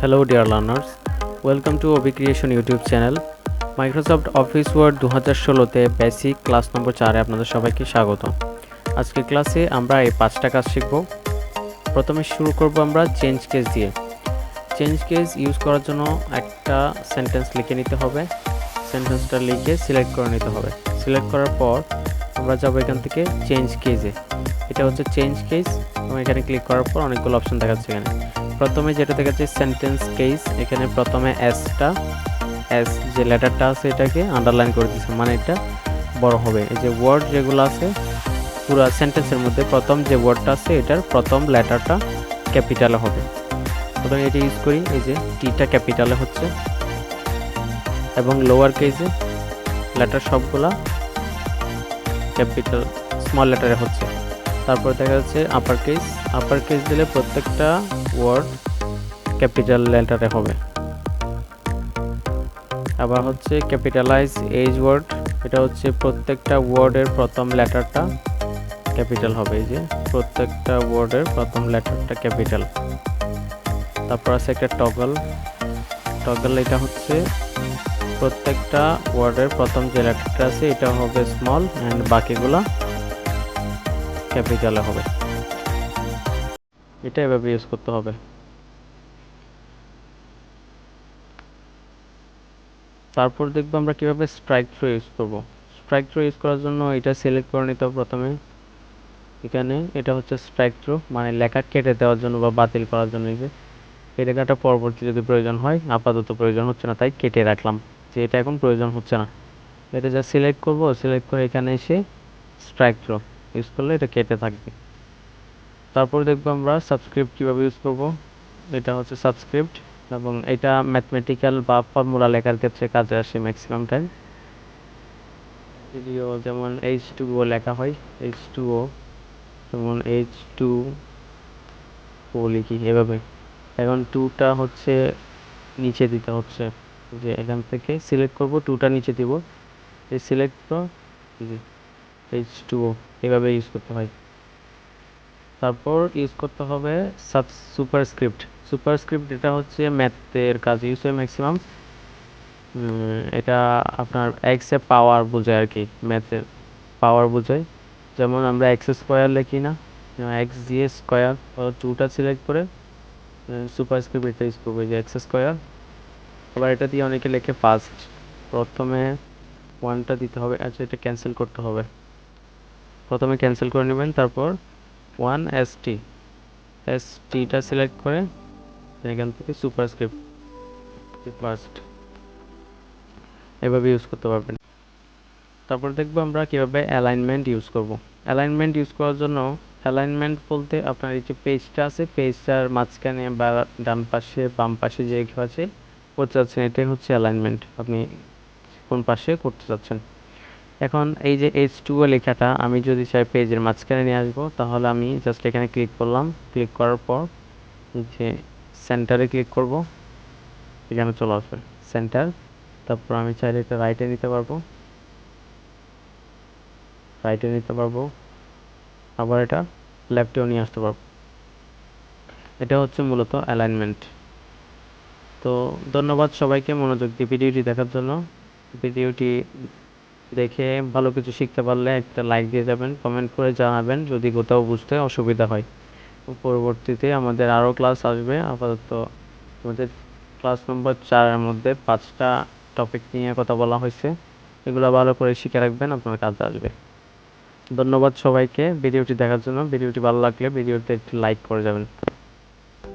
Hello dear learners, welcome to Obi Creation YouTube channel. Microsoft Office Word 2016 তে basic class নম্বর 4 এ আপনাদের সবাইকে স্বাগত। আজকের ক্লাসে আমরা এই 5টা কাজ শিখব। প্রথমে শুরু করব আমরা চেঞ্জ কেস দিয়ে। চেঞ্জ কেস ইউজ করার জন্য একটা সেন্টেন্স লিখে নিতে হবে। সেন্টেন্সটা লিখে সিলেক্ট করে নিতে হবে। সিলেক্ট করার পর আমরা যাব এখান থেকে চেঞ্জ কেসে। এটা হচ্ছে চেঞ্জ কেস এবং এখানে ক্লিক করার পর অনেকগুলো অপশন দেখাচ্ছে এখানে। প্রথমে যেটা দেখাচ্ছে সেন্টেন্স কেস, এখানে প্রথমে এস যে লেটারটা আছে এটাকে আন্ডারলাইন করে দিয়েছে, মানে এটা বড় হবে। এই যে ওয়ার্ড যেগুলো আছে পুরো সেন্টেন্সের মধ্যে প্রথম যে ওয়ার্ডটা আছে এটার প্রথম লেটারটা ক্যাপিটালে হবে। প্রথমে এটা ইউজ করি, এই যে টিটা ক্যাপিটালে হচ্ছে এবং লোয়ার কেসে লেটার সবগুলা ক্যাপিটাল স্মল লেটারে হচ্ছে। তারপর দেখা যাচ্ছে আপার কেস দিলে প্রত্যেকটা ওয়ার্ড ক্যাপিটাল লেটারে হবে। আবার হচ্ছে ক্যাপিটালাইজ এজ ওয়ার্ড, এটা হচ্ছে প্রত্যেকটা ওয়ার্ডের প্রথম লেটারটা ক্যাপিটাল হবে। এই যে প্রত্যেকটা ওয়ার্ডের প্রথম লেটারটা ক্যাপিটাল। তারপর আছে একটা টগল, এটা হচ্ছে প্রত্যেকটা ওয়ার্ডের প্রথম যে লেটারটা আছে এটা হবে স্মল অ্যান্ড বাকিগুলা ক্যাপিটালে হবে। এটা এভাবে ইউজ করতে হবে। তারপর দেখবো আমরা কিভাবে স্ট্রাইক থ্রো ইউজ করব। স্ট্রাইক থ্রো ইউজ করার জন্য এটা সিলেক্ট করে নিতে হবে প্রথমে। এখানে এটা হচ্ছে স্ট্রাইক থ্রো, মানে লেখা কেটে দেওয়ার জন্য বা বাতিল করার জন্য। এই লেখাটা পরবর্তী যদি প্রয়োজন হয়, আপাতত প্রয়োজন হচ্ছে না তাই কেটে রাখলাম, যে এটা এখন প্রয়োজন হচ্ছে না। এটা যা সিলেক্ট করব, সিলেক্ট করে এখানে এসে স্ট্রাইক থ্রো ইউজ করলে এটা কেটে থাকবে। তারপর দেখবো আমরা সাবস্ক্রিপ্ট কিভাবে ইউজ করব। এটা হচ্ছে সাবস্ক্রিপ্ট এবং এটা ম্যাথমেটিক্যাল বা ফর্মুলা লেখার ক্ষেত্রে কাজে আসে ম্যাক্সিমাম টাইম। যদিও যেমন H2O লেখা হয়, H2O যেমন H2O লিখি এভাবে। এখন টুটা হচ্ছে নিচে দিতে হচ্ছে, যে এখান থেকে সিলেক্ট করব, টুটা নিচে দিব, এই সিলেক্ট করো H2O এভাবে ইউজ করতে হয়। তারপর ইউজ করতে হবে সুপারস্ক্রিপ্ট, এটা হচ্ছে ম্যাথের কাজ ইউজ হয় ম্যাক্সিমাম। এটা আপনার এক্স এ পাওয়ার বোঝায় আর কি, ম্যাথের পাওয়ার বোঝায়। যেমন আমরা এক্স স্কোয়ার লিখি না, এক্স দিয়ে স্কোয়ার, টুটা সিলেক্ট করে সুপারস্ক্রিপ্ট এটা ইউজ করবো, যে এক্স স্কোয়ার। আবার এটা দিয়ে অনেকে লেখে ফার্স্ট, প্রথমে ওয়ানটা দিতে হবে। আচ্ছা, এটা ক্যান্সেল করতে হবে, প্রথমে ক্যান্সেল করে নেবেন। তারপর ওয়ান টিটা সিলেক্ট করে এখান থেকে সুপারস্ক্রিপ্ট ফার্স্ট এভাবে ইউজ করতে পারবেন। তারপর দেখবো আমরা কিভাবে অ্যালাইনমেন্ট ইউজ করব। অ্যালাইনমেন্ট ইউজ করার জন্য, অ্যালাইনমেন্ট বলতে আপনার এই যে পেজটা আছে, পেজটার মাঝখানে বা ডান পাশে বাম পাশে যে আছে করতে চাচ্ছেন, এটাই হচ্ছে অ্যালাইনমেন্ট। আপনি কোন পাশে করতে চাচ্ছেন। এখন এই যে H2O লেখাটা আমি যদি চাই পেজের মাঝখানে নিয়ে আসবো, তাহলে আমি জাস্ট এখানে ক্লিক করলাম। ক্লিক করার পর যে সেন্টারে ক্লিক করব, এখানে চলে আসবে সেন্টার। তারপর আমি চাইলে এটা রাইটে নিতে পারবো, আবার এটা লেফটেও নিয়ে আসতে পারবো। এটা হচ্ছে মূলত অ্যালাইনমেন্ট। তো ধন্যবাদ সবাইকে মনোযোগ দিয়ে ভিডিওটি দেখার জন্য। ভিডিওটি দেখে ভালো কিছু শিখতে পারলে একটা লাইক দিয়ে যাবেন, কমেন্ট করে জানাবেন যদি কোথাও বুঝতে অসুবিধা হয়। পরবর্তীতে আমাদের আরও ক্লাস আসবে। আপাতত আমাদের ক্লাস নম্বর 4-এর মধ্যে 5টা টপিক নিয়ে কথা বলা হয়েছে, এগুলো ভালো করে শিখে রাখবেন, আপনার কাজে আসবে। ধন্যবাদ সবাইকে ভিডিওটি দেখার জন্য। ভিডিওটি ভালো লাগলে ভিডিওতে একটু লাইক করে যাবেন।